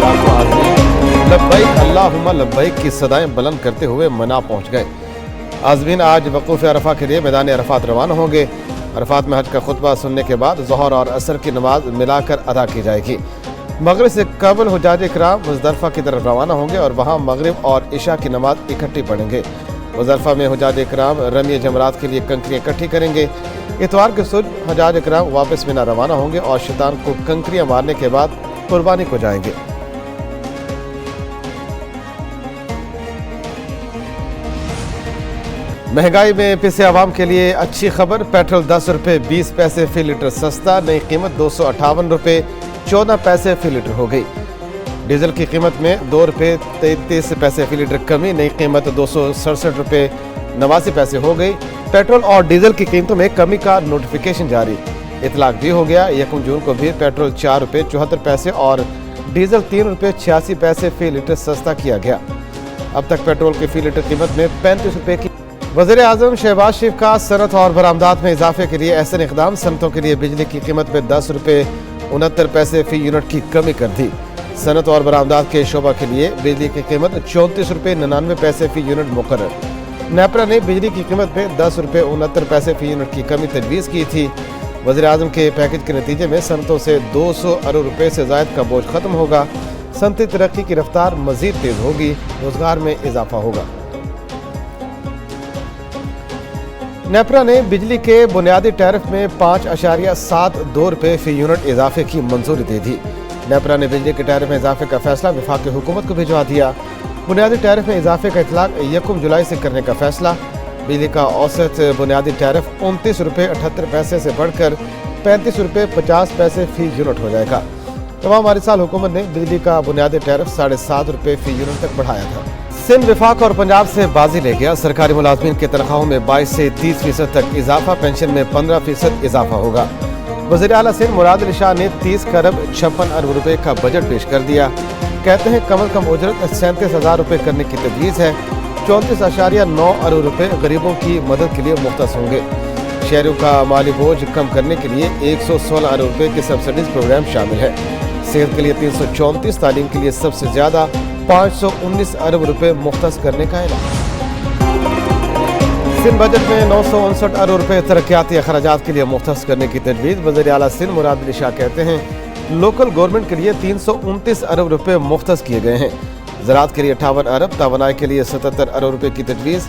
लाखों आज़मीन लब्बैक अल्लाहुम्मा लब्बैक की सदाएं बुलंद करते हुए मना पहुँच गए। आज़मीन आज वक़ूफ़ अरफा के लिए मैदान अरफात रवाना होंगे। अरफात में हज का खुतबा सुनने के बाद ज़ोहर और असर की नमाज मिलाकर अदा की जाएगी। मगरिब से कबल हुज्जाज इकराम मुज़दलिफ़ा की तरफ रवाना होंगे और वहाँ मगरिब और इशा की नमाज इकट्ठी पढ़ेंगे। मुज़दलिफ़ा में हुज्जाज इकराम रमी जमरात के लिए कंकरियाँ इकट्ठी करेंगे। इतवार के सुबह हुज्जाज इकराम वापस मिना रवाना होंगे और शैतान को कंकरियाँ मारने के बाद कुर्बानी को जाएंगे। महंगाई में पिसे आवाम के लिए अच्छी खबर। पेट्रोल 10 रुपये 20 पैसे फी लीटर सस्ता, नई कीमत 258 रुपये 14 पैसे फी लीटर हो गई। डीजल की कीमत में 2 रुपये 33 पैसे फी लीटर कमी, नई कीमत 267 रुपये 89 पैसे हो गई। पेट्रोल और डीजल की कीमतों में कमी का नोटिफिकेशन जारी, इतलाक भी हो गया। 1 जून को भी पेट्रोल 4 रुपये 74 पैसे और डीजल 3 रुपये 86 पैसे फी लीटर सस्ता किया गया। अब तक पेट्रोल की फी लीटर कीमत में 35 रुपये की। वज़ीर आज़म शहबाज शरीफ का सनत और बरामदात में इजाफे के लिए एहसन इक़दाम। सनतों के लिए बिजली की कीमत में 10 रुपये 69 पैसे फी यूनिट की कमी कर दी। सनत और बरामदात के शोबा के लिए बिजली की कीमत 34 रुपये 99 पैसे फी यूनिट मुकर्रर। नेपरा ने बिजली की कीमत में 10 रुपये 69 पैसे फी यूनिट की कमी तजवीज़ की थी। वज़ीर आज़म के पैकेज के नतीजे में सनतों से 200 अरब रुपये से ज़ायद का बोझ खत्म होगा। सनती तरक्की की रफ्तार मज़ीद तेज़ होगी, रोज़गार में इजाफा होगा। नेपरा ने बिजली के बुनियादी टैरिफ में 5.72 रुपये फी यूनिट इजाफे की मंजूरी दे दी। नेपरा ने बिजली के टैरिफ में इजाफे का फैसला वफाकी हुकूमत को भिजवा दिया। बुनियादी टैरिफ में इजाफे का इतलाक 1 जुलाई से करने का फैसला। बिजली का औसत बुनियादी टैरिफ 29 रुपये 78 पैसे से बढ़कर 35 रुपये 50 पैसे फी यूनिट हो जाएगा। तमाम साल हुकूमत ने बिजली का बुनियादी टैरिफ 7.5 रुपये फी यूनिट तक बढ़ाया था। सिंध विफाक और पंजाब से बाजी ले गया। सरकारी मुलाजमीन के तनख्वाहों में 22 से 30% तक इजाफा, पेंशन में 15% इजाफा होगा। वज़ीर आला सिंध मुराद अली शाह ने 30 खरब 56 अरब रुपए का बजट पेश कर दिया। कहते हैं कम अज कम उजरत 37,000 रुपये करने की तजवीज़ है। 34.9 अरब रुपये गरीबों की मदद के लिए मुख्तस होंगे। शहरों का माली बोझ कम करने के लिए 116 अरब रुपये के सब्सिडीज प्रोग्राम शामिल है। सेहत के लिए 334, तालीम के लिए सबसे ज़्यादा 519 अरब रुपये मुख्तस करने का ऐलान। सिंध बजट में 959 अरब रुपये तरक्याती अखराजात के लिए मुख्तस करने की तजवीज़। वज़ीर आला सिंध मुराद अली शाह कहते हैं लोकल गवर्नमेंट के लिए 329 अरब रुपये मुख्तस किए गए हैं। ज़राअत के लिए 58 अरब, तवानाई के लिए 77 अरब रुपये की तजवीज़।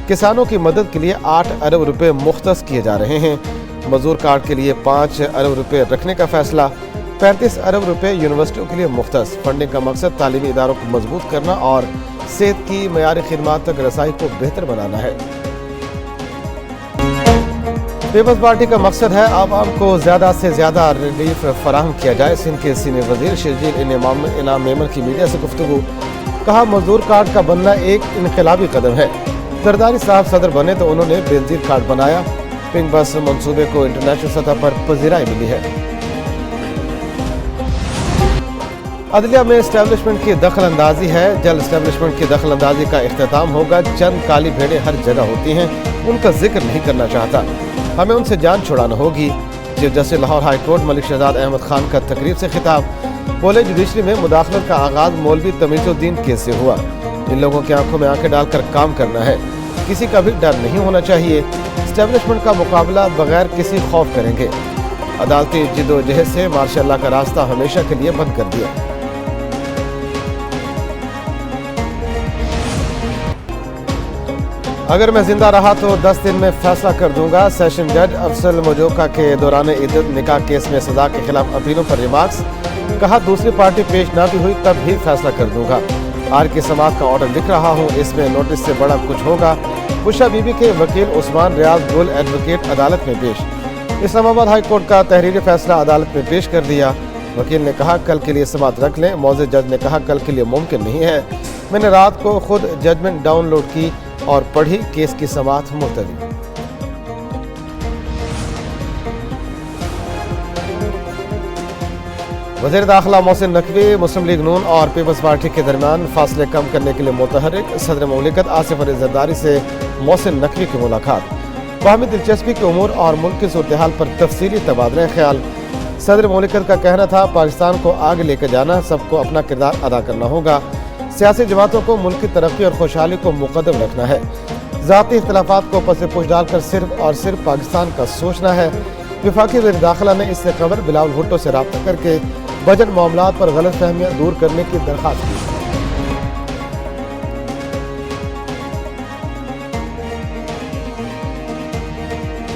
किसानों की मदद के लिए 8 अरब रुपये मुख्तस किए जा रहे हैं। मजदूर कार्ड के लिए 5 अरब रुपये रखने का फैसला। 35 अरब रुपये यूनिवर्सिटियों के लिए मुख्तस। फंडिंग का मकसद तालीमी इदारों को मजबूत करना और सेहत की मयारी खिदमात तक रसाई को बेहतर बनाना है। पीपल्स पार्टी का मकसद है आवाम को ज़्यादा से ज़्यादा रिलीफ फराहम किया जाए। सिंध के सीनियर वजीर शर्जील इनाम मेमन की मीडिया से गुफ्तगू। कहा मजदूर कार्ड का बनना एक इनकलाबी कदम है। जरदारी साहब सदर बने तो उन्होंने बेनजीर कार्ड बनाया। पिंक बस मंसूबे को इंटरनेशनल सतह पर पजीराई मिली है। अदलिया में इस्टेब्लिशमेंट की दखल अंदाजी है। जल्द इस्टेब्लिशमेंट की दखल अंदाजी का इख्तिताम होगा। चंद काली भेड़ें हर जगह होती हैं, उनका जिक्र नहीं करना चाहता। हमें उनसे जान छुड़ाना होगी। Chief justice Lahore high court Malik Shahzad Ahmad Khan का तकरीब से खिताब। बोले जुडिशरी में मुदाखलत का आगाज मौलवी तमीजुद्दीन केस से हुआ। इन लोगों की आंखों में आंखें डालकर काम करना है, किसी का भी डर नहीं होना चाहिए। इस्टेब्लिशमेंट का मुकाबला बगैर किसी खौफ करेंगे। अदालती जिदोजहद से मार्शल का रास्ता हमेशा के लिए बंद कर दिया। अगर मैं जिंदा रहा तो 10 दिन में फैसला कर दूंगा। सेशन जज अफसल मोजोका के दौरान इद्दत निकाह केस में सजा के खिलाफ अपीलों पर रिमार्क्स। कहा दूसरी पार्टी पेश ना भी हुई तब भी फैसला कर दूंगा। आर के समात का ऑर्डर लिख रहा हूं, इसमें नोटिस से बड़ा कुछ होगा। बुशा बीबी के वकील उस्मान रियाज गुल एडवोकेट अदालत में पेश। इस्लामाबाद हाई कोर्ट का तहरीरी फैसला अदालत में पेश कर दिया। वकील ने कहा कल के लिए समात रख लें। मौजूद जज ने कहा कल के लिए मुमकिन नहीं है। मैंने रात को खुद जजमेंट डाउनलोड की और पढ़ी। केस की समात मुलतवी। वज़ीर दाखिला मोहसिन नकवी मुस्लिम लीग नून और पीपल्स पार्टी के दरमियान फासले कम करने के लिए मुतहर्रिक। सदर मुमलिकत आसिफ अली जरदारी से मोहसिन नकवी की मुलाकात। बाहमी दिलचस्पी के उमूर और मुल्क की सूरत हाल पर तफसीली तबादला ख्याल। सदर मुमलिकत का कहना था, पाकिस्तान को आगे लेकर जाना, सबको अपना किरदार अदा करना होगा। सियासी जमातों को मुल्क की तरक्की और खुशहाली को मुकद्दम रखना है। ज़ाती इख्तिलाफात को पस पुश डालकर सिर्फ और सिर्फ पाकिस्तान का सोचना है। वफाकी वज़ीर दाखिला ने इससे कबल बिलावल भुट्टो से रब्ता करके बजट मामलात पर गलत फहमियाँ दूर करने की दरख्वास्त की।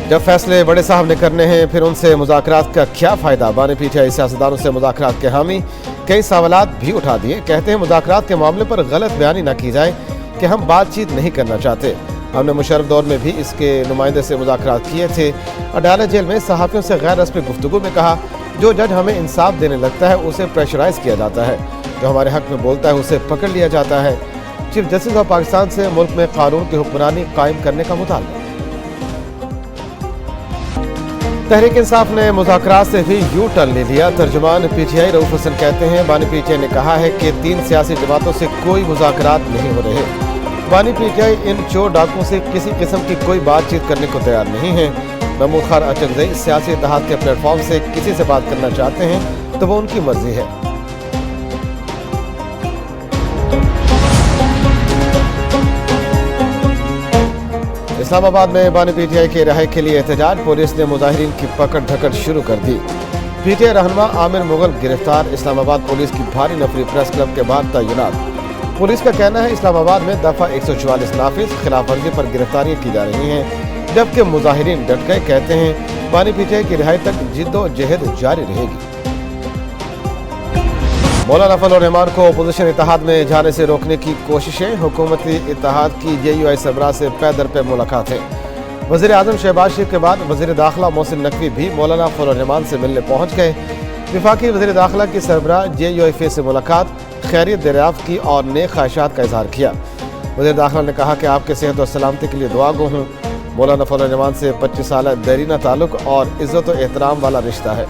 जब फैसले बड़े साहब ने करने हैं, फिर उनसे मुज़ाकरात का क्या फ़ायदा। बानी पीटीआई सियासतदानों से मुज़ाकरात के हामी कई सवालात भी उठा दिए। कहते हैं मुज़ाकरात के मामले पर गलत बयानी न की जाए कि हम बातचीत नहीं करना चाहते। हमने मुशर्रफ दौर में भी इसके नुमाइंदे से मुज़ाकरात किए थे। अडालत जेल में सहाफ़ियों से गैर रस्मी गुफ्तगू में कहा, जो जज हमें इंसाफ देने लगता है उसे प्रेशराइज किया जाता है, जो हमारे हक में बोलता है उसे पकड़ लिया जाता है। चीफ जस्टिस ऑफ पाकिस्तान से मुल्क में कानून की हुक्मरानी कायम करने का मुतालबा। तहरीक इंसाफ ने मुज़ाकरात से भी यू टर्न ले लिया। तर्जुमान पीटीआई रऊफ हसन कहते हैं, बानी पीटीआई ने कहा है कि 3 सियासी जमातों से कोई मुज़ाकरात नहीं हो रहे। बानी पीटीआई इन चोर डाकुओं से किसी किस्म की कोई बातचीत करने को तैयार नहीं है। महमूद खान अचकज़ई सियासी इत्तेहाद के प्लेटफॉर्म से किसी से बात करना चाहते हैं तो वो उनकी मर्जी है। इस्लामाबाद में बानी पीटीआई के रिहाई के लिए एहतजाज। पुलिस ने मुजाहिरीन की पकड़ धकड़ शुरू कर दी। पीटीआई रहनुमा आमिर मुगल गिरफ्तार। इस्लामाबाद पुलिस की भारी नफरी प्रेस क्लब के बाद तैनात। पुलिस का कहना है, इस्लामाबाद में दफा 144 नाफिज, खिलाफ वर्जी पर गिरफ्तारियां की जा रही हैं, जबकि मुजाहिरीन डट गए। कहते हैं बानी पीटीआई की रिहाई तक जिद्दोजहद जारी रहेगी। मौलाना फजल रहमान को अपोजिशन इत्तेहाद में जाने से रोकने की कोशिशें। हुकूमती इत्तेहाद की जेयूआई सरबराह से पैदर पे मुलाकातें। वज़ीर आज़म शहबाज शरीफ के बाद वज़ीर दाखिला मोहसिन नकवी भी मौलाना फजल रहमान से मिलने पहुँच गए। वफाकी वज़ीर दाखिला की सरबराह जेयूआई से मुलाकात, खैरियत दरियाफ्त की और नेक ख्वाहिशात का इजहार किया। वज़ीर दाखिला ने कहा कि आपके सेहत और सलामती के लिए दुआ गो हूँ। मौलाना फजल रहमान से 25 साल देरीना ताल्लुक और इज़्ज़त और एहतराम वाला रिश्ता है।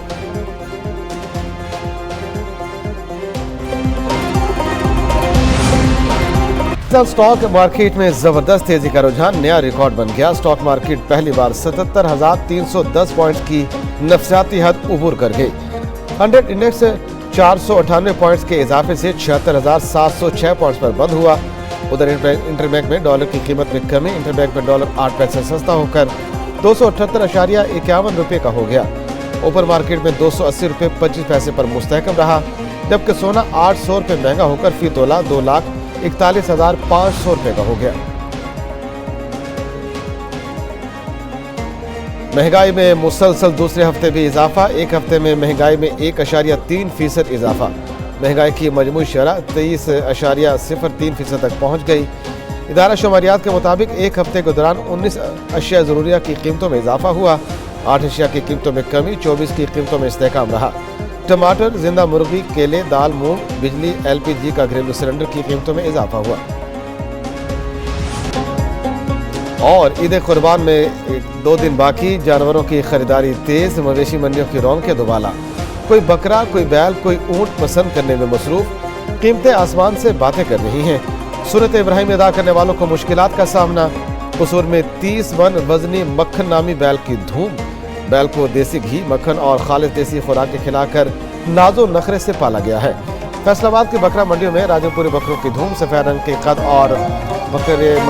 स्टॉक मार्केट में जबरदस्त तेजी का रुझान नया रिकॉर्ड बन गया। स्टॉक मार्केट पहली बार 77,310 पॉइंट्स की नफसियाती हद उबूर कर गई। 100 इंडेक्स 498 पॉइंट्स के इजाफे से 76,706 पॉइंट्स पर बंद हुआ। उधर इंटरबैंक में डॉलर की कीमत में कमी। इंटरबैंक में डॉलर 8 पैसे सस्ता होकर 278.51 रुपये का हो गया। ओपन मार्केट में 280 रुपये 25 पैसे पर मुस्तहकम रहा, जबकि सोना 800 रुपये महंगा होकर फी तोला 2,41,500 रुपये का हो गया। महंगाई में मुसलसल दूसरे हफ्ते भी इजाफा। एक हफ्ते में महंगाई में 1.3% इजाफा। महंगाई की मजमूई शरह 23.03% तक पहुंच गई। इदारा शुमारियात के मुताबिक एक हफ्ते के दौरान 19 अशिया ज़रूरिया की कीमतों में इजाफा हुआ। 8 अशिया की कीमतों में कमी, 24 की कीमतों में इस्तेहकाम रहा। टमाटर, जिंदा मुर्गी, केले, दाल, मूंग, बिजली, LPG का घरेलू सिलेंडर की कीमतों में इजाफा हुआ। और ईद कुर्बान में 2 दिन बाकी, जानवरों की खरीदारी तेज। मवेशी मंडियों की रौनकें दुबाला। कोई बकरा, कोई बैल, कोई ऊंट पसंद करने में मसरूफ। कीमतें आसमान से बातें कर रही हैं। सुन्नत इब्राहिम अदा करने वालों को मुश्किलात का सामना। कसूर में 30 मन वजनी मक्खन नामी बैल की धूम। बैल को देसी घी, मक्खन और खालिद देसी खुराकें खिलाकर नाजो नखरे से पाला गया है। फैसलाबाद की बकरा मंडियों में राजपुरी बकरों की धूम। सफेद रंग के कद और बकरे